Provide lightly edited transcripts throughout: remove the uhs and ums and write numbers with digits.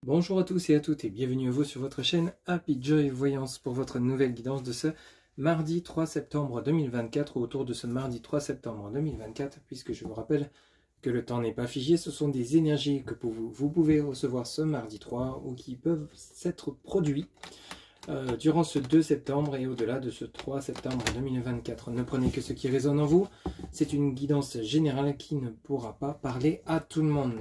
Bonjour à tous et à toutes et bienvenue à vous sur votre chaîne Happy Joy Voyance pour votre nouvelle guidance de ce mardi 3 septembre 2024 ou autour de ce mardi 3 septembre 2024 puisque je vous rappelle que le temps n'est pas figé, ce sont des énergies que vous pouvez recevoir ce mardi 3 ou qui peuvent s'être produits durant ce 2 septembre et au-delà de ce 3 septembre 2024. Ne prenez que ce qui résonne en vous, c'est une guidance générale qui ne pourra pas parler à tout le monde.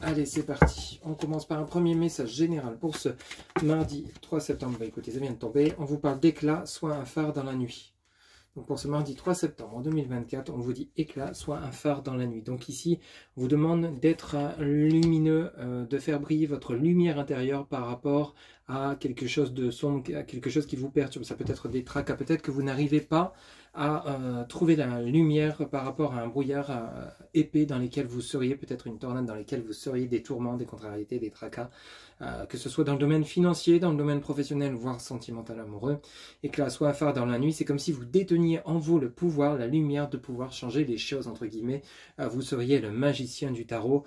Allez, c'est parti. On commence par un premier message général pour ce mardi 3 septembre. Bah, écoutez, ça vient de tomber. On vous parle d'éclat, soit un phare dans la nuit. Donc pour ce mardi 3 septembre 2024, on vous dit éclat, soit un phare dans la nuit. Donc ici, on vous demande d'être lumineux, de faire briller votre lumière intérieure par rapport à quelque chose de sombre, à quelque chose qui vous perturbe. Ça peut être des tracas, peut-être que vous n'arrivez pas à trouver la lumière par rapport à un brouillard épais dans lequel vous seriez, peut-être une tornade dans laquelle vous seriez, des tourments, des contrariétés, des tracas, que ce soit dans le domaine financier, dans le domaine professionnel, voire sentimental, amoureux, et que là soit un phare dans la nuit. C'est comme si vous déteniez en vous le pouvoir, la lumière de pouvoir changer les choses, entre guillemets. Vous seriez le magicien du tarot,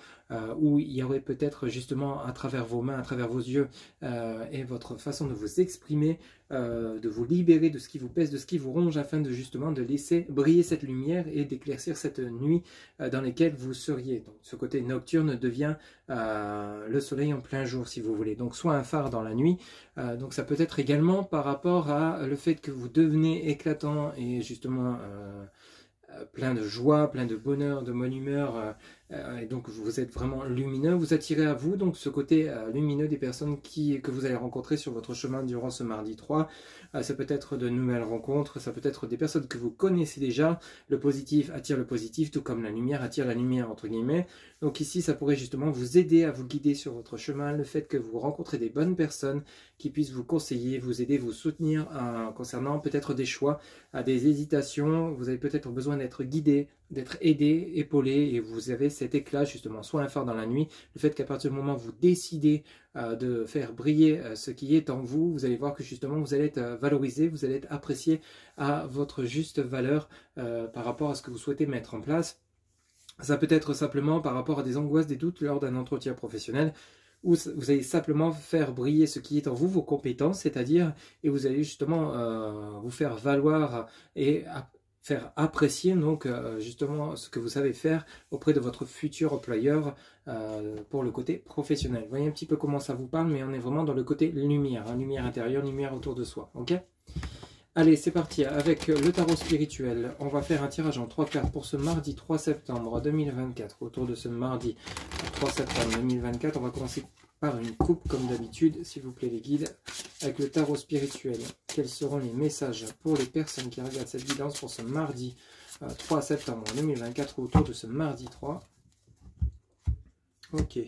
où il y aurait peut-être justement à travers vos mains, à travers vos yeux, et votre façon de vous exprimer, de vous libérer de ce qui vous pèse, de ce qui vous ronge, afin de justement de laisser briller cette lumière et d'éclaircir cette nuit dans laquelle vous seriez. Donc ce côté nocturne devient le soleil en plein jour, si vous voulez. Donc soit un phare dans la nuit, donc ça peut être également par rapport à le fait que vous devenez éclatant et justement plein de joie, plein de bonheur, de bonne humeur, et donc vous êtes vraiment lumineux, vous attirez à vous donc ce côté lumineux des personnes que vous allez rencontrer sur votre chemin durant ce mardi 3. Ça peut être de nouvelles rencontres, ça peut être des personnes que vous connaissez déjà. Le positif attire le positif, tout comme la lumière attire la lumière, entre guillemets. Donc ici, ça pourrait justement vous aider à vous guider sur votre chemin, le fait que vous rencontrez des bonnes personnes qui puissent vous conseiller, vous aider, vous soutenir concernant peut-être des choix, des hésitations. Vous avez peut-être besoin d'être guidé, d'être aidé, épaulé, et vous avez cet éclat justement, soit un phare dans la nuit, le fait qu'à partir du moment où vous décidez de faire briller ce qui est en vous, vous allez voir que justement vous allez être valorisé, vous allez être apprécié à votre juste valeur par rapport à ce que vous souhaitez mettre en place. Ça peut être simplement par rapport à des angoisses, des doutes lors d'un entretien professionnel, où vous allez simplement faire briller ce qui est en vous, vos compétences, c'est-à-dire, et vous allez justement vous faire valoir et faire apprécier donc justement ce que vous savez faire auprès de votre futur employeur pour le côté professionnel. Vous voyez un petit peu comment ça vous parle, mais on est vraiment dans le côté lumière, hein, lumière intérieure, lumière autour de soi, ok? Allez, c'est parti avec le tarot spirituel. On va faire un tirage en 3 cartes pour ce mardi 3 septembre 2024. Autour de ce mardi 3 septembre 2024, on va commencer par une coupe comme d'habitude, s'il vous plaît les guides, avec le tarot spirituel. Quels seront les messages pour les personnes qui regardent cette guidance pour ce mardi 3 septembre 2024 autour de ce mardi 3? Ok.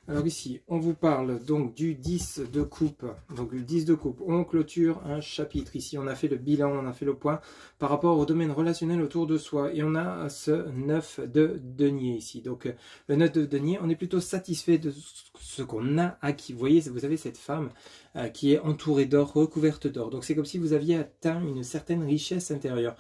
Alors ici, on vous parle donc du 10 de coupe. Donc le 10 de coupe, on clôture un chapitre. Ici, on a fait le bilan, on a fait le point par rapport au domaine relationnel autour de soi. Et on a ce 9 de denier ici. Donc le 9 de denier, on est plutôt satisfait de ce qu'on a acquis. Vous voyez, vous avez cette femme qui est entourée d'or, recouverte d'or. Donc c'est comme si vous aviez atteint une certaine richesse intérieure.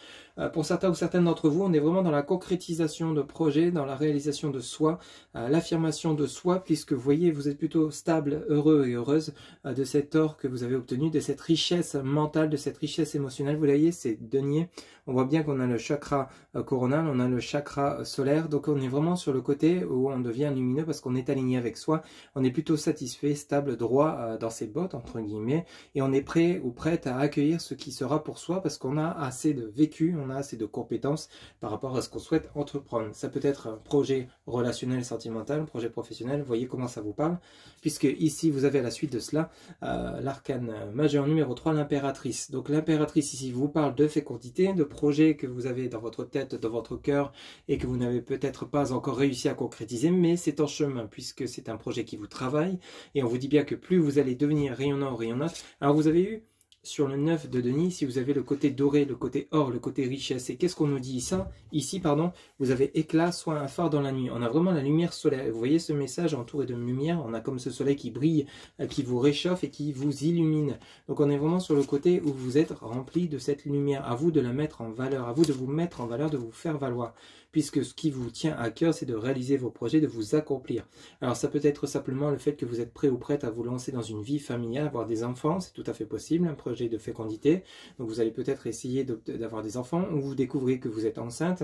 Pour certains ou certaines d'entre vous, on est vraiment dans la concrétisation de projets, dans la réalisation de soi, l'affirmation de soi, puisque vous voyez, vous êtes plutôt stable, heureux et heureuse de cet or que vous avez obtenu, de cette richesse mentale, de cette richesse émotionnelle. Vous voyez, c'est denier. On voit bien qu'on a le chakra coronal, on a le chakra solaire, donc on est vraiment sur le côté où on devient lumineux parce qu'on est aligné avec soi, on est plutôt satisfait, stable, droit dans ses bottes, entre guillemets, et on est prêt ou prête à accueillir ce qui sera pour soi parce qu'on a assez de vécu, on a assez de compétences par rapport à ce qu'on souhaite entreprendre. Ça peut être un projet relationnel, sentimental, un projet professionnel, vous voyez comment ça vous parle, puisque ici vous avez à la suite de cela l'arcane majeur numéro 3, l'impératrice. Donc l'impératrice ici vous parle de fécondité, de projets que vous avez dans votre tête, dans votre cœur et que vous n'avez peut-être pas encore réussi à concrétiser, mais c'est en chemin puisque c'est un projet qui vous travaille et on vous dit bien que plus vous allez devenir rayonnant ou rayonnante. Alors vous avez eu sur le 9 de Denis, si vous avez le côté doré, le côté or, le côté richesse, et qu'est-ce qu'on nous dit ici, pardon, vous avez éclat, soit un phare dans la nuit. On a vraiment la lumière solaire. Vous voyez ce message entouré de lumière, on a comme ce soleil qui brille, qui vous réchauffe et qui vous illumine. Donc on est vraiment sur le côté où vous êtes rempli de cette lumière. À vous de la mettre en valeur, à vous de vous mettre en valeur, de vous faire valoir. puisque ce qui vous tient à cœur, c'est de réaliser vos projets, de vous accomplir. Alors ça peut être simplement le fait que vous êtes prêt ou prête à vous lancer dans une vie familiale, avoir des enfants, c'est tout à fait possible, un projet de fécondité. Donc vous allez peut-être essayer d'avoir des enfants, ou vous découvrez que vous êtes enceinte,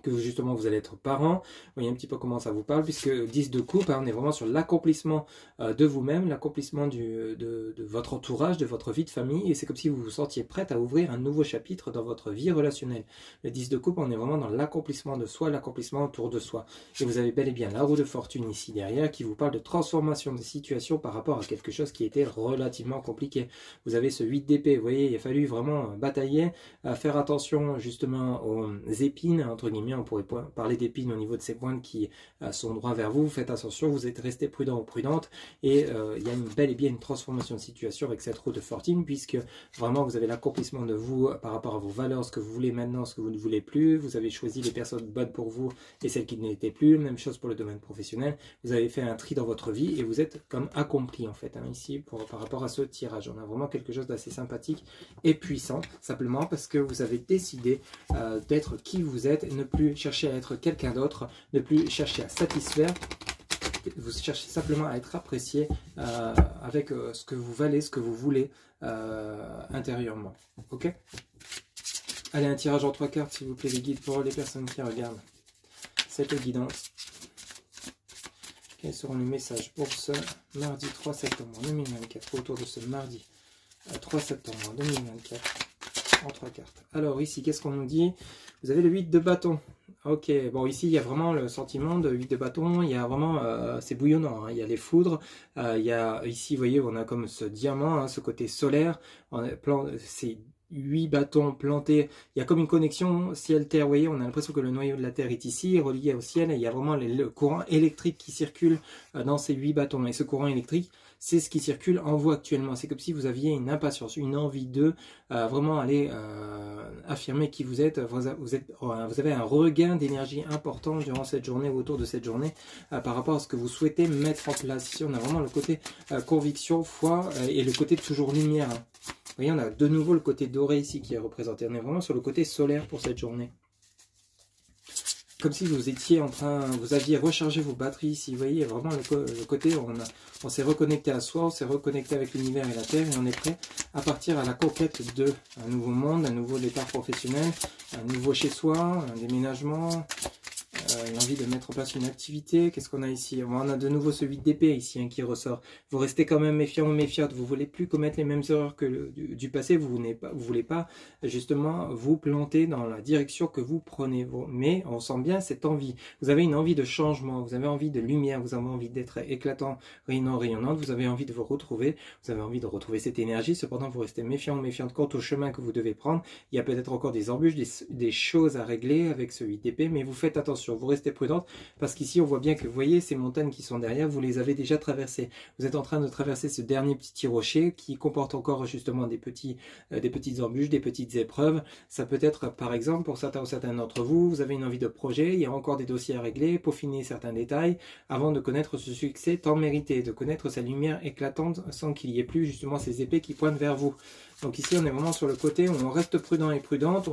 que justement vous allez être parent. Vous voyez un petit peu comment ça vous parle, puisque 10 de coupe, on est vraiment sur l'accomplissement de vous-même, l'accomplissement de votre entourage, de votre vie de famille, et c'est comme si vous vous sentiez prête à ouvrir un nouveau chapitre dans votre vie relationnelle. Le 10 de coupe, on est vraiment dans l'accomplissement de soi, l'accomplissement autour de soi. Et vous avez bel et bien la roue de fortune ici derrière, qui vous parle de transformation des situations par rapport à quelque chose qui était relativement compliqué. Vous avez ce 8 d'épée, vous voyez, il a fallu vraiment batailler, faire attention justement aux épines, entre guillemets, on pourrait parler d'épines au niveau de ces pointes qui sont droits vers vous. Faites attention, vous êtes resté prudent ou prudente, et il y a bel et bien une transformation de situation avec cette roue de fortune, puisque vraiment vous avez l'accomplissement de vous par rapport à vos valeurs, ce que vous voulez maintenant, ce que vous ne voulez plus. Vous avez choisi les personnes bonnes pour vous et celles qui ne l'étaient plus. Même chose pour le domaine professionnel. Vous avez fait un tri dans votre vie et vous êtes comme accompli en fait, ici par rapport à ce tirage. On a vraiment quelque chose d'assez sympathique et puissant, simplement parce que vous avez décidé d'être qui vous êtes et ne plus chercher à être quelqu'un d'autre, ne plus chercher à satisfaire. Vous cherchez simplement à être apprécié avec ce que vous valez, ce que vous voulez intérieurement. Ok? Allez, un tirage en 3 cartes, s'il vous plaît, les guides pour les personnes qui regardent cette guidance. Quels seront les messages pour ce mardi 3 septembre 2024, autour de ce mardi 3 septembre 2024, en 3 cartes. Alors ici, qu'est-ce qu'on nous dit? Vous avez le 8 de bâton. Ok, bon ici il y a vraiment le sentiment de 8 de bâton, il y a vraiment, c'est bouillonnant, il y a les foudres, il y a ici, vous voyez, on a comme ce diamant, ce côté solaire, c'est 8 bâtons plantés, il y a comme une connexion ciel-terre, vous voyez, on a l'impression que le noyau de la Terre est ici, relié au ciel, et il y a vraiment le courant électrique qui circule dans ces 8 bâtons, et ce courant électrique, c'est ce qui circule en vous actuellement. C'est comme si vous aviez une impatience, une envie de vraiment aller affirmer qui vous êtes. Vous avez un regain d'énergie important durant cette journée ou autour de cette journée par rapport à ce que vous souhaitez mettre en place. Ici, on a vraiment le côté conviction, foi et le côté toujours lumière. Vous voyez, on a de nouveau le côté doré ici qui est représenté. On est vraiment sur le côté solaire pour cette journée. Comme si vous étiez vous aviez rechargé vos batteries ici, vous voyez, vraiment le côté, on s'est reconnecté à soi, on s'est reconnecté avec l'univers et la Terre, et on est prêt à partir à la conquête d'un nouveau monde, un nouveau départ professionnel, un nouveau chez soi, un déménagement, l'envie de mettre en place une activité. Qu'est-ce qu'on a ici? On a de nouveau ce 8 d'épée ici qui ressort. Vous restez quand même méfiant ou méfiante, vous ne voulez plus commettre les mêmes erreurs que du passé, vous ne voulez pas justement vous planter dans la direction que vous prenez. Mais on sent bien cette envie. Vous avez une envie de changement, vous avez envie de lumière, vous avez envie d'être éclatant, rayonnant, rayonnante, vous avez envie de vous retrouver, vous avez envie de retrouver cette énergie. Cependant, vous restez méfiant ou méfiante quant au chemin que vous devez prendre. Il y a peut-être encore des embûches, des choses à régler avec ce 8 d'épée, mais vous faites attention. Vous restez prudente parce qu'ici on voit bien que vous voyez ces montagnes qui sont derrière, vous les avez déjà traversées. Vous êtes en train de traverser ce dernier petit rocher qui comporte encore justement des petites embûches, des petites épreuves. Ça peut être par exemple pour certains ou certaines d'entre vous, vous avez une envie de projet, il y a encore des dossiers à régler, peaufiner certains détails avant de connaître ce succès tant mérité, de connaître sa lumière éclatante sans qu'il y ait plus justement ces épées qui pointent vers vous. Donc ici, on est vraiment sur le côté où on reste prudent et prudente,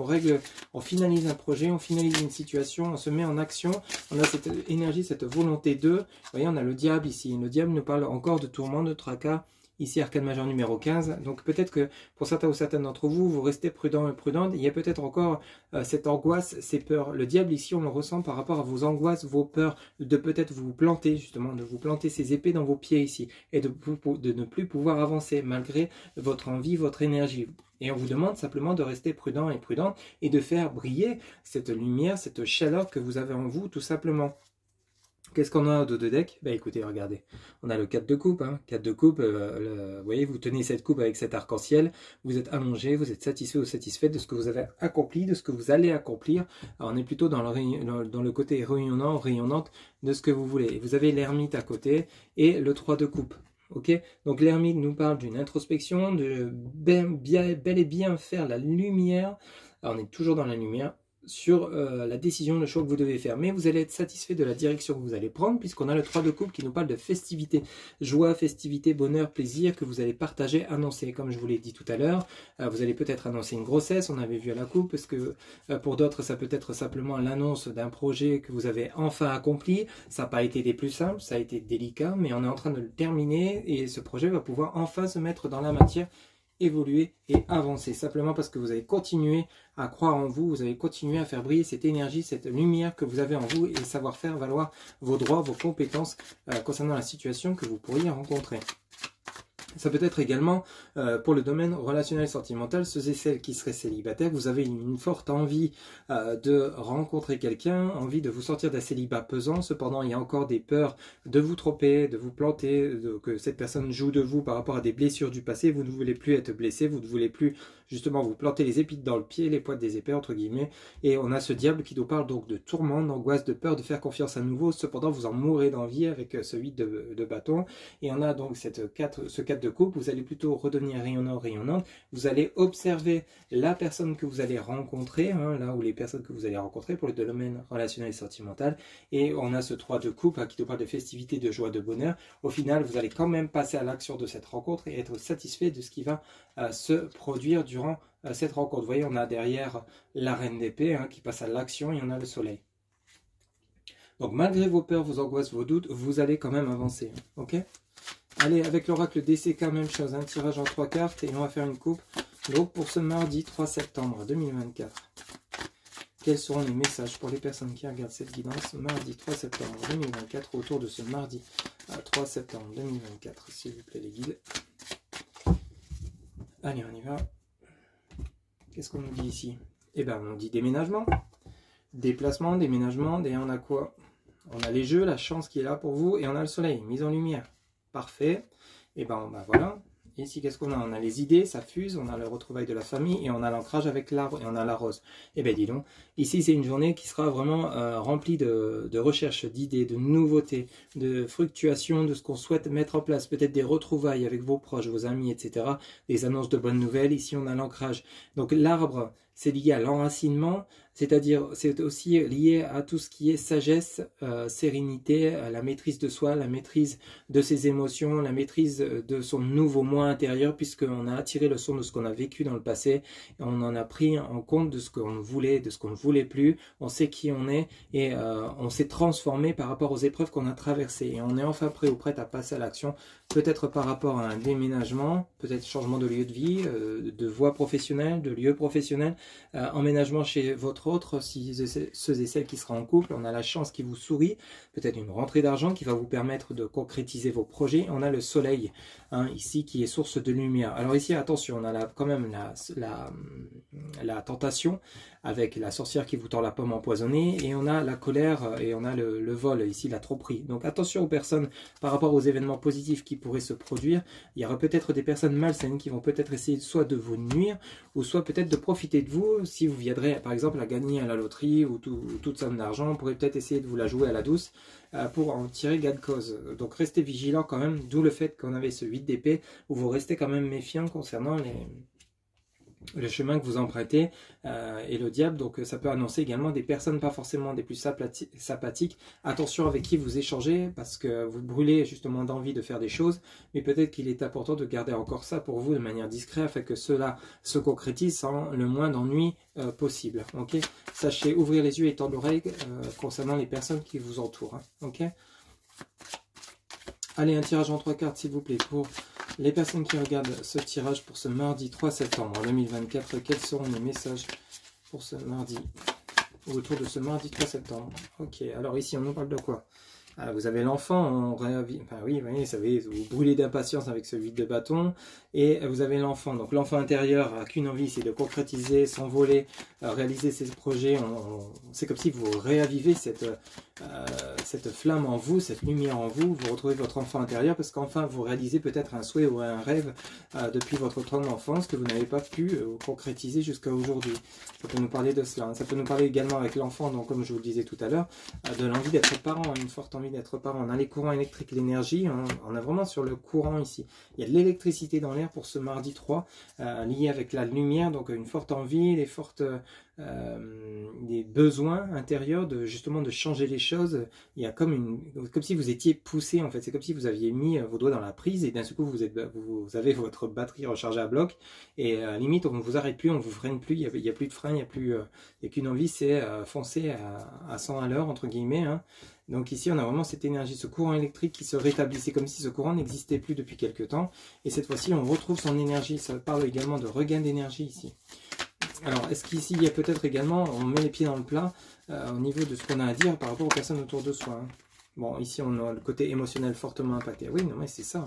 on finalise un projet, on finalise une situation, on se met en action, on a cette énergie, cette volonté de. Vous voyez, on a le diable ici. Le diable nous parle encore de tourment, de tracas. Ici, arcane majeur numéro 15. Donc peut-être que pour certains ou certaines d'entre vous, vous restez prudent et prudente. Il y a peut-être encore cette angoisse, ces peurs. Le diable ici, on le ressent par rapport à vos angoisses, vos peurs, de peut-être vous planter justement, de vous planter ces épées dans vos pieds ici et de ne plus pouvoir avancer malgré votre envie, votre énergie. Et on vous demande simplement de rester prudent et prudente et de faire briller cette lumière, cette chaleur que vous avez en vous tout simplement. Qu'est-ce qu'on a au dos de deck? Bah écoutez, regardez, on a le 4 de coupe, 4 de coupe, vous voyez, vous tenez cette coupe avec cet arc-en-ciel, vous êtes allongé, vous êtes satisfait ou satisfaite de ce que vous avez accompli, de ce que vous allez accomplir. Alors, on est plutôt dans le côté rayonnant, rayonnante de ce que vous voulez. Et vous avez l'ermite à côté et le 3 de coupe. Ok, donc l'ermite nous parle d'une introspection, de bel et bien faire la lumière. Alors, on est toujours dans la lumière. sur la décision, le choix que vous devez faire. Mais vous allez être satisfait de la direction que vous allez prendre, puisqu'on a le 3 de coupe qui nous parle de festivité. Joie, festivité, bonheur, plaisir que vous allez partager, annoncer. Comme je vous l'ai dit tout à l'heure, vous allez peut-être annoncer une grossesse, on avait vu à la coupe, parce que pour d'autres, ça peut être simplement l'annonce d'un projet que vous avez enfin accompli. Ça n'a pas été des plus simples, ça a été délicat, mais on est en train de le terminer et ce projet va pouvoir enfin se mettre dans la matière, évoluer et avancer, simplement parce que vous avez continué à croire en vous, vous avez continué à faire briller cette énergie, cette lumière que vous avez en vous et savoir faire valoir vos droits, vos compétences concernant la situation que vous pourriez rencontrer. Ça peut être également pour le domaine relationnel sentimental, ceux et celles qui seraient célibataires, vous avez une forte envie de rencontrer quelqu'un, envie de vous sortir d'un célibat pesant, cependant il y a encore des peurs de vous tromper, de vous planter, que cette personne joue de vous par rapport à des blessures du passé, vous ne voulez plus être blessé, vous ne voulez plus justement vous planter les épines dans le pied, les pointes des épées entre guillemets, et on a ce diable qui nous parle donc de tourment, d'angoisse, de peur, de faire confiance à nouveau, cependant vous en mourrez d'envie avec ce 8 de bâton, et on a donc ce 4 de coupe, vous allez plutôt redevenir rayonnant, rayonnante, vous allez observer la personne que vous allez rencontrer, là où les personnes que vous allez rencontrer pour le domaine relationnel et sentimental, et on a ce 3 de coupe qui nous parle de festivité, de joie, de bonheur. Au final, vous allez quand même passer à l'action de cette rencontre et être satisfait de ce qui va se produire durant cette rencontre. Vous voyez, on a derrière la reine d'épée qui passe à l'action et on a le soleil. Donc malgré vos peurs, vos angoisses, vos doutes, vous allez quand même avancer. Ok ? Allez, avec l'oracle DCK, même chose, un tirage en 3 cartes et on va faire une coupe. Donc pour ce mardi 3 septembre 2024, quels seront les messages pour les personnes qui regardent cette guidance mardi 3 septembre 2024 autour de ce mardi 3 septembre 2024, s'il vous plaît les guides. Allez, on y va. Qu'est-ce qu'on nous dit ici? Eh bien, on nous dit déménagement, déplacement, déménagement, et on a quoi? On a les jeux, la chance qui est là pour vous, et on a le soleil, mise en lumière. Parfait. Et ben voilà. Et ici, qu'est-ce qu'on a? On a les idées, ça fuse, on a le retrouvail de la famille, et on a l'ancrage avec l'arbre, et on a la rose. Et bien dis donc, ici c'est une journée qui sera vraiment remplie de recherche, d'idées, de nouveautés, de fructuations, de ce qu'on souhaite mettre en place, peut-être des retrouvailles avec vos proches, vos amis, etc. Des annonces de bonnes nouvelles, ici on a l'ancrage. Donc l'arbre, c'est lié à l'enracinement, c'est-à-dire c'est aussi lié à tout ce qui est sagesse, sérénité, la maîtrise de soi, la maîtrise de ses émotions, la maîtrise de son nouveau moi intérieur, puisqu'on a attiré le son de ce qu'on a vécu dans le passé, et on en a pris en compte de ce qu'on voulait, de ce qu'on ne voulait plus, on sait qui on est, et on s'est transformé par rapport aux épreuves qu'on a traversées, et on est enfin prêt ou prête à passer à l'action, peut-être par rapport à un déménagement, peut-être changement de lieu de vie, de voie professionnelle, de lieu professionnel, emménagement chez votre autre, si ceux et celles qui seront en couple, on a la chance qui vous sourit, peut-être une rentrée d'argent qui va vous permettre de concrétiser vos projets. On a le soleil ici qui est source de lumière. Alors ici attention, on a quand même la tentation avec la sorcière qui vous tord la pomme empoisonnée, et on a la colère et on a le vol ici, la tromperie. Donc attention aux personnes par rapport aux événements positifs qui pourraient se produire. Il y aura peut-être des personnes malsaines qui vont peut-être essayer soit de vous nuire, ou soit peut-être de profiter de vous si vous viendrez par exemple à gagner à la loterie ou toute somme d'argent. On pourrait peut-être essayer de vous la jouer à la douce pour en tirer gain de cause. Donc restez vigilant quand même, d'où le fait qu'on avait ce 8 d'épée où vous restez quand même méfiant concernant le chemin que vous empruntez et le diable. Donc ça peut annoncer également des personnes pas forcément des plus sympathiques. Attention avec qui vous échangez, parce que vous brûlez justement d'envie de faire des choses, mais peut-être qu'il est important de garder encore ça pour vous de manière discrète afin que cela se concrétise sans le moins d'ennui possible. Ok, sachez ouvrir les yeux et tendre l'oreille concernant les personnes qui vous entourent. Ok. Allez, un tirage en 3 cartes s'il vous plaît pour les personnes qui regardent ce tirage pour ce mardi 3 septembre 2024. Quels seront les messages pour ce mardi, ou autour de ce mardi 3 septembre? Ok, alors ici on nous parle de quoi? Vous avez l'enfant, enfin oui, vous savez, vous brûlez d'impatience avec ce 8 de bâton, et vous avez l'enfant. Donc l'enfant intérieur n'a qu'une envie, c'est de concrétiser, s'envoler, réaliser ses projets. C'est comme si vous réavivez cette flamme en vous, cette lumière en vous. Vous retrouvez votre enfant intérieur parce qu'enfin vous réalisez peut-être un souhait ou un rêve depuis votre temps d'enfance que vous n'avez pas pu concrétiser jusqu'à aujourd'hui. Ça peut nous parler de cela. Ça peut nous parler également avec l'enfant, donc comme je vous le disais tout à l'heure, de l'envie d'être parent, une forte envie envie d'être parent. On a les courants électriques, l'énergie, on a vraiment sur le courant ici. Il y a de l'électricité dans l'air pour ce mardi 3, lié avec la lumière, donc une forte envie, des besoins intérieurs justement de changer les choses. Il y a comme si vous étiez poussé en fait, c'est comme si vous aviez mis vos doigts dans la prise et d'un seul coup vous avez votre batterie rechargée à bloc et limite on ne vous arrête plus, on ne vous freine plus, il y a plus de frein, il n'y a qu'une envie, c'est foncer à 100 à l'heure entre guillemets. Hein. Donc ici on a vraiment cette énergie, ce courant électrique qui se rétablit, c'est comme si ce courant n'existait plus depuis quelque temps et cette fois-ci on retrouve son énergie. Ça parle également de regain d'énergie ici. Alors, est-ce qu'ici, il y a peut-être également, on met les pieds dans le plat au niveau de ce qu'on a à dire par rapport aux personnes autour de soi. Hein. Bon, ici, on a le côté émotionnel fortement impacté. Oui, non, mais c'est ça.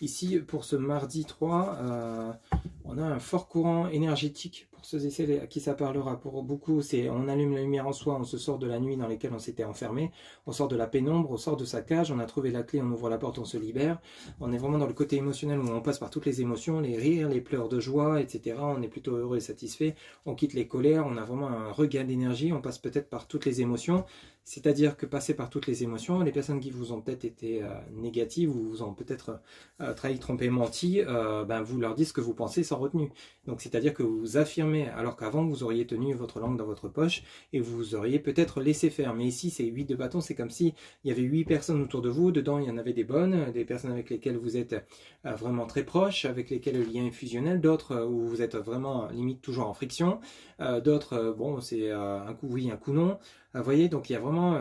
Ici, pour ce mardi 3, on a un fort courant énergétique pour ceux et celles à qui ça parlera. Pour beaucoup, c'est on allume la lumière en soi, on se sort de la nuit dans laquelle on s'était enfermé, on sort de la pénombre, on sort de sa cage, on a trouvé la clé, on ouvre la porte, on se libère. On est vraiment dans le côté émotionnel où on passe par toutes les émotions, les rires, les pleurs de joie, etc. On est plutôt heureux et satisfait. On quitte les colères, on a vraiment un regain d'énergie, on passe peut-être par toutes les émotions. C'est-à-dire que passer par toutes les émotions, les personnes qui vous ont peut-être été négatives ou vous ont peut-être trahi, trompé, menti, vous leur dites ce que vous pensez sans retenue. Donc c'est-à-dire que vous affirmez, alors qu'avant vous auriez tenu votre langue dans votre poche et vous auriez peut-être laissé faire. Mais ici c'est 8 de bâton, c'est comme si il y avait 8 personnes autour de vous, dedans il y en avait des bonnes, des personnes avec lesquelles vous êtes vraiment très proches, avec lesquelles le lien est fusionnel, d'autres où vous êtes vraiment limite toujours en friction, d'autres, bon c'est un coup oui, un coup non. Vous voyez, donc il y a vraiment,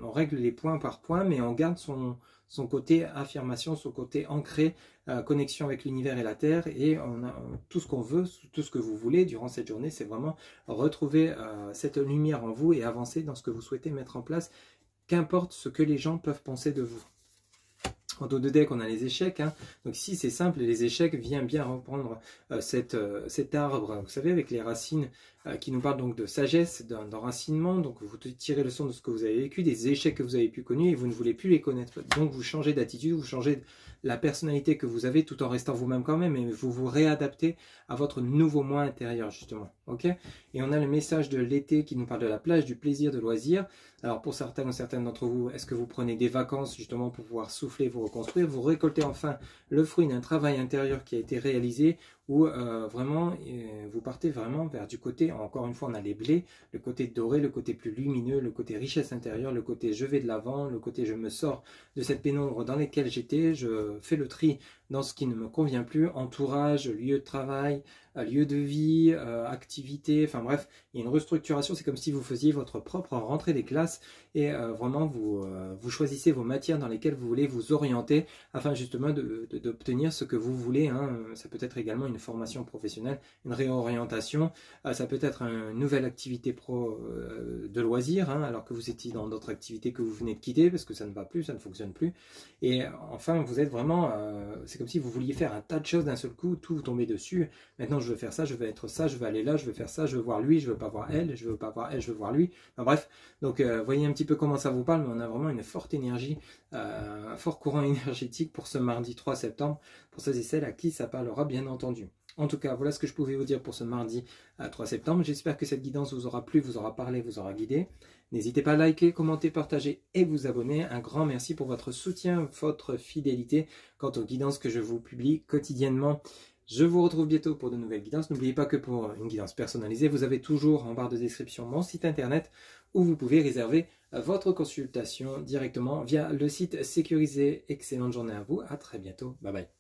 on règle les points par point, mais on garde son côté affirmation, son côté ancré, connexion avec l'univers et la Terre, et on a tout ce qu'on veut, tout ce que vous voulez durant cette journée, c'est vraiment retrouver cette lumière en vous et avancer dans ce que vous souhaitez mettre en place, qu'importe ce que les gens peuvent penser de vous. En dos de deck, on a les échecs. Hein. Donc ici, c'est simple, les échecs viennent bien reprendre cet arbre, vous savez, avec les racines qui nous parlent donc de sagesse, d'enracinement. Donc vous tirez le son de ce que vous avez vécu, des échecs que vous avez pu connaître et vous ne voulez plus les connaître. Donc vous changez d'attitude, vous changez la personnalité que vous avez tout en restant vous-même quand même, et vous vous réadaptez à votre nouveau moi intérieur justement. Ok. Et on a le message de l'été qui nous parle de la plage, du plaisir, de loisir. Alors pour certains ou certaines d'entre vous, est-ce que vous prenez des vacances justement pour pouvoir souffler, vous reconstruire, vous récoltez enfin le fruit d'un travail intérieur qui a été réalisé, ou vraiment vous partez vraiment vers du côté, encore une fois on a les blés, le côté doré, le côté plus lumineux, le côté richesse intérieure, le côté je vais de l'avant, le côté je me sors de cette pénombre dans laquelle j'étais, je fais le tri dans ce qui ne me convient plus, entourage, lieu de travail, lieu de vie, activité, enfin bref, il y a une restructuration, c'est comme si vous faisiez votre propre rentrée des classes et vraiment vous choisissez vos matières dans lesquelles vous voulez vous orienter afin justement d'obtenir ce que vous voulez. Hein. Ça peut être également une formation professionnelle, une réorientation, ça peut être une nouvelle activité pro de loisir, hein, alors que vous étiez dans d'autres activités que vous venez de quitter parce que ça ne va plus, ça ne fonctionne plus. Et enfin, vous êtes vraiment, c'est comme si vous vouliez faire un tas de choses d'un seul coup, tout vous tomber dessus. Maintenant, je veux faire ça, je veux être ça, je veux aller là, je veux faire ça, je veux voir lui, je veux pas voir elle, je veux pas voir elle, je veux voir lui. Enfin, bref, donc voyez un petit peu comment ça vous parle, mais on a vraiment une forte énergie, un fort courant énergétique pour ce mardi 3 septembre, pour ceux et celles à qui ça parlera bien entendu. En tout cas, voilà ce que je pouvais vous dire pour ce mardi 3 septembre. J'espère que cette guidance vous aura plu, vous aura parlé, vous aura guidé. N'hésitez pas à liker, commenter, partager et vous abonner. Un grand merci pour votre soutien, votre fidélité quant aux guidances que je vous publie quotidiennement. Je vous retrouve bientôt pour de nouvelles guidances. N'oubliez pas que pour une guidance personnalisée, vous avez toujours en barre de description mon site internet où vous pouvez réserver votre consultation directement via le site sécurisé. Excellente journée à vous, à très bientôt, bye bye.